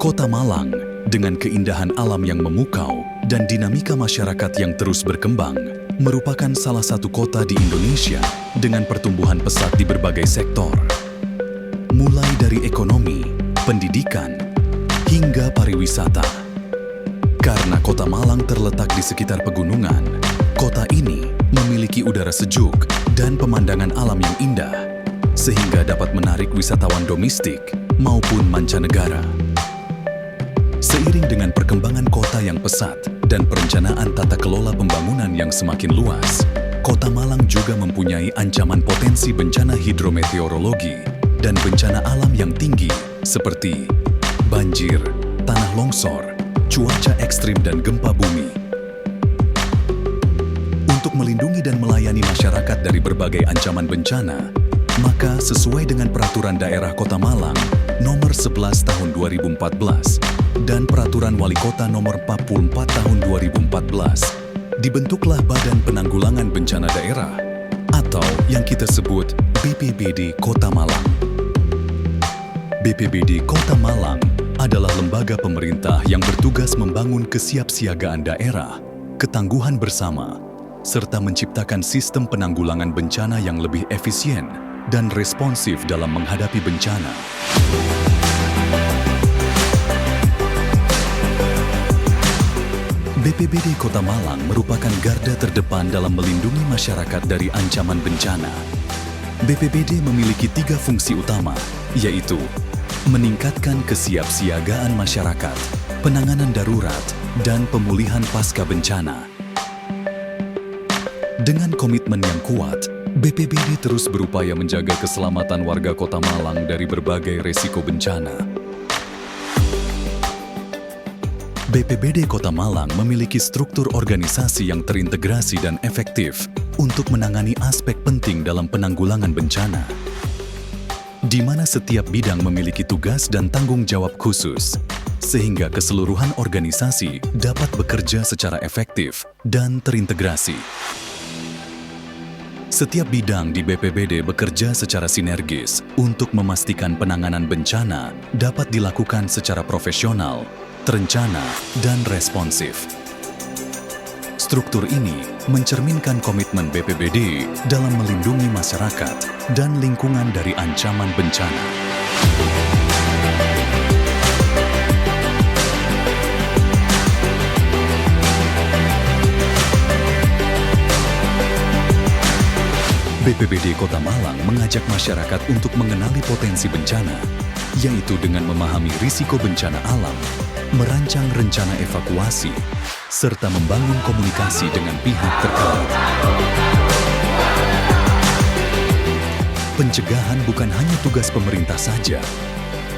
Kota Malang, dengan keindahan alam yang memukau dan dinamika masyarakat yang terus berkembang, merupakan salah satu kota di Indonesia dengan pertumbuhan pesat di berbagai sektor. Mulai dari ekonomi, pendidikan, hingga pariwisata. Karena Kota Malang terletak di sekitar pegunungan, kota ini memiliki udara sejuk dan pemandangan alam yang indah, sehingga dapat menarik wisatawan domestik maupun mancanegara. Seiring dengan perkembangan kota yang pesat dan perencanaan tata kelola pembangunan yang semakin luas, Kota Malang juga mempunyai ancaman potensi bencana hidrometeorologi dan bencana alam yang tinggi seperti banjir, tanah longsor, cuaca ekstrim dan gempa bumi. Untuk melindungi dan melayani masyarakat dari berbagai ancaman bencana, maka sesuai dengan Peraturan Daerah Kota Malang Nomor 11 Tahun 2014 dan Peraturan Wali Kota Nomor 44 Tahun 2014, dibentuklah Badan Penanggulangan Bencana Daerah atau yang kita sebut BPBD Kota Malang. BPBD Kota Malang adalah lembaga pemerintah yang bertugas membangun kesiapsiagaan daerah, ketangguhan bersama, serta menciptakan sistem penanggulangan bencana yang lebih efisien dan responsif dalam menghadapi bencana. BPBD Kota Malang merupakan garda terdepan dalam melindungi masyarakat dari ancaman bencana. BPBD memiliki 3 fungsi utama, yaitu meningkatkan kesiapsiagaan masyarakat, penanganan darurat, dan pemulihan pasca bencana. Dengan komitmen yang kuat, BPBD terus berupaya menjaga keselamatan warga Kota Malang dari berbagai resiko bencana. BPBD Kota Malang memiliki struktur organisasi yang terintegrasi dan efektif untuk menangani aspek penting dalam penanggulangan bencana, di mana setiap bidang memiliki tugas dan tanggung jawab khusus, sehingga keseluruhan organisasi dapat bekerja secara efektif dan terintegrasi. Setiap bidang di BPBD bekerja secara sinergis untuk memastikan penanganan bencana dapat dilakukan secara profesional, terencana, dan responsif. Struktur ini mencerminkan komitmen BPBD dalam melindungi masyarakat dan lingkungan dari ancaman bencana. BPBD Kota Malang mengajak masyarakat untuk mengenali potensi bencana, yaitu dengan memahami risiko bencana alam, merancang rencana evakuasi, serta membangun komunikasi dengan pihak terkait. Pencegahan bukan hanya tugas pemerintah saja,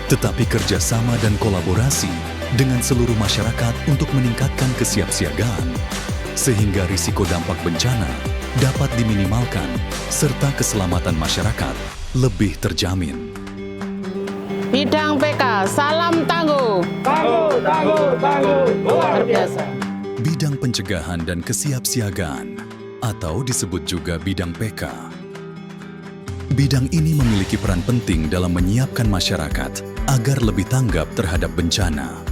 tetapi kerjasama dan kolaborasi dengan seluruh masyarakat untuk meningkatkan kesiapsiagaan, sehingga risiko dampak bencana dapat diminimalkan, serta keselamatan masyarakat lebih terjamin. Bidang PK, salam tangguh. Tangguh, tangguh, tangguh, luar biasa. Bidang pencegahan dan kesiapsiagaan, atau disebut juga bidang PK. Bidang ini memiliki peran penting dalam menyiapkan masyarakat agar lebih tanggap terhadap bencana.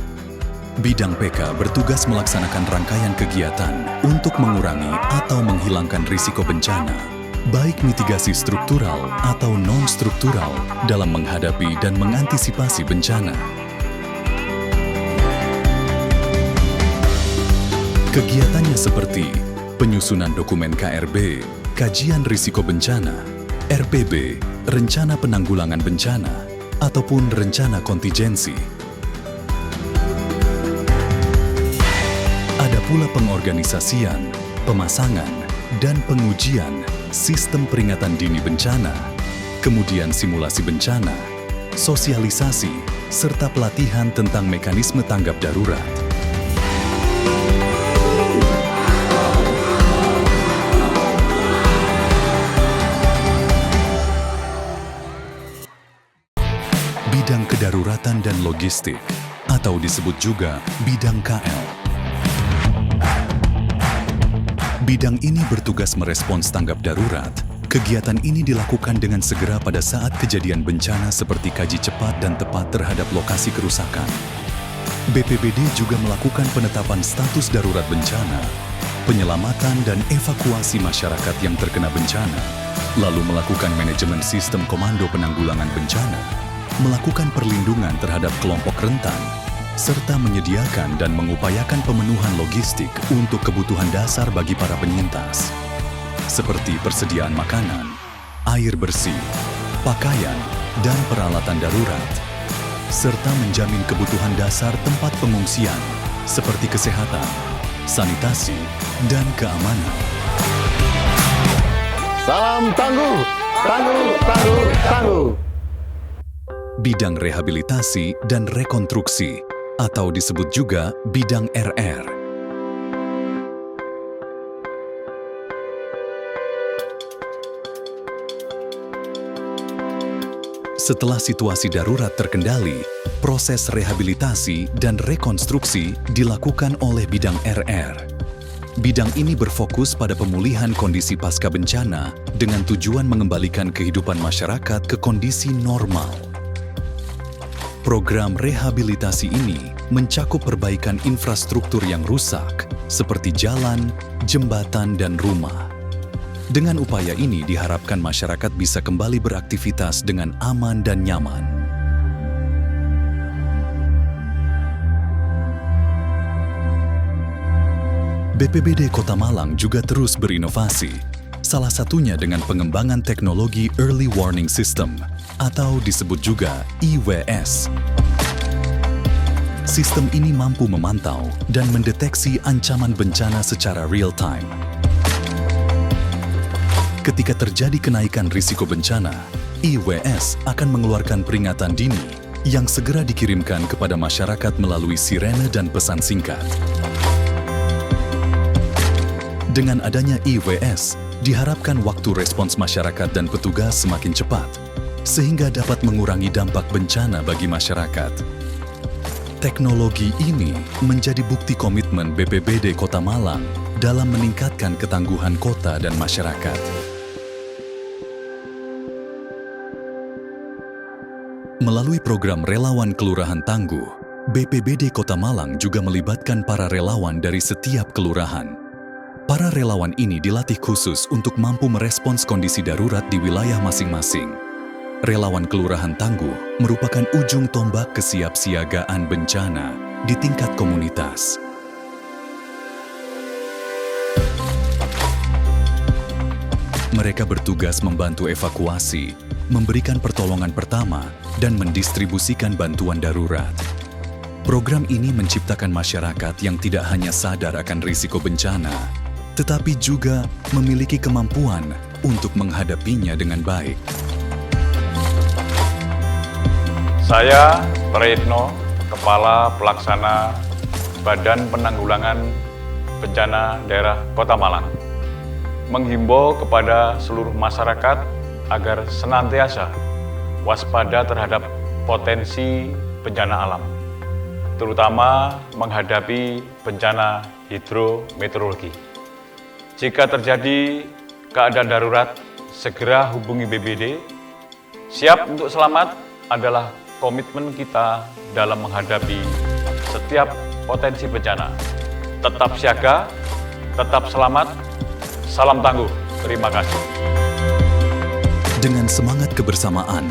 Bidang PK bertugas melaksanakan rangkaian kegiatan untuk mengurangi atau menghilangkan risiko bencana, baik mitigasi struktural atau non-struktural dalam menghadapi dan mengantisipasi bencana. Kegiatannya seperti penyusunan dokumen KRB, kajian risiko bencana, RPB, rencana penanggulangan bencana, ataupun rencana kontingensi. Ada pula pengorganisasian, pemasangan, dan pengujian sistem peringatan dini bencana, kemudian simulasi bencana, sosialisasi, serta pelatihan tentang mekanisme tanggap darurat. Bidang kedaruratan dan logistik, atau disebut juga bidang KL. Bidang ini bertugas merespons tanggap darurat, Kegiatan ini dilakukan dengan segera pada saat kejadian bencana seperti kaji cepat dan tepat terhadap lokasi kerusakan. BPBD juga melakukan penetapan status darurat bencana, penyelamatan dan evakuasi masyarakat yang terkena bencana, lalu melakukan manajemen sistem komando penanggulangan bencana, melakukan perlindungan terhadap kelompok rentan, serta menyediakan dan mengupayakan pemenuhan logistik untuk kebutuhan dasar bagi para penyintas, seperti persediaan makanan, air bersih, pakaian, dan peralatan darurat, serta menjamin kebutuhan dasar tempat pengungsian seperti kesehatan, sanitasi, dan keamanan. Salam tangguh, tangguh, tangguh, tangguh. Bidang rehabilitasi dan rekonstruksi, atau disebut juga bidang RR. Setelah situasi darurat terkendali, proses rehabilitasi dan rekonstruksi dilakukan oleh bidang RR. Bidang ini berfokus pada pemulihan kondisi pasca bencana dengan tujuan mengembalikan kehidupan masyarakat ke kondisi normal. Program rehabilitasi ini mencakup perbaikan infrastruktur yang rusak, seperti jalan, jembatan, dan rumah. Dengan upaya ini diharapkan masyarakat bisa kembali beraktivitas dengan aman dan nyaman. BPBD Kota Malang juga terus berinovasi, salah satunya dengan pengembangan teknologi Early Warning System atau disebut juga EWS. Sistem ini mampu memantau dan mendeteksi ancaman bencana secara real-time. Ketika terjadi kenaikan risiko bencana, EWS akan mengeluarkan peringatan dini yang segera dikirimkan kepada masyarakat melalui sirene dan pesan singkat. Dengan adanya EWS, diharapkan waktu respons masyarakat dan petugas semakin cepat, sehingga dapat mengurangi dampak bencana bagi masyarakat. Teknologi ini menjadi bukti komitmen BPBD Kota Malang dalam meningkatkan ketangguhan kota dan masyarakat. Melalui program Relawan Kelurahan Tangguh, BPBD Kota Malang juga melibatkan para relawan dari setiap kelurahan. Para relawan ini dilatih khusus untuk mampu merespons kondisi darurat di wilayah masing-masing. Relawan Kelurahan Tangguh merupakan ujung tombak kesiapsiagaan bencana di tingkat komunitas. Mereka bertugas membantu evakuasi, memberikan pertolongan pertama, dan mendistribusikan bantuan darurat. Program ini menciptakan masyarakat yang tidak hanya sadar akan risiko bencana, tetapi juga memiliki kemampuan untuk menghadapinya dengan baik. Saya, Prayitno, Kepala Pelaksana Badan Penanggulangan Bencana Daerah Kota Malang, menghimbau kepada seluruh masyarakat agar senantiasa waspada terhadap potensi bencana alam, terutama menghadapi bencana hidrometeorologi. Jika terjadi keadaan darurat, segera hubungi BPBD. Siap untuk selamat adalah komitmen kita dalam menghadapi setiap potensi bencana. Tetap siaga, tetap selamat, salam tangguh. Terima kasih. Dengan semangat kebersamaan,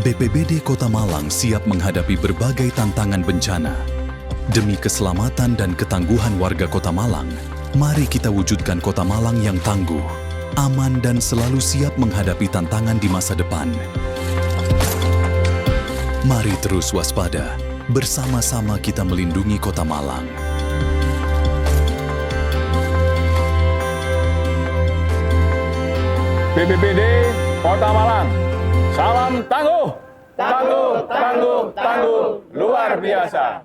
BPBD Kota Malang siap menghadapi berbagai tantangan bencana. Demi keselamatan dan ketangguhan warga Kota Malang, mari kita wujudkan Kota Malang yang tangguh, aman dan selalu siap menghadapi tantangan di masa depan. Mari terus waspada, bersama-sama kita melindungi Kota Malang. BPBD Kota Malang, salam tangguh, Tangguh, tangguh, tangguh, luar biasa.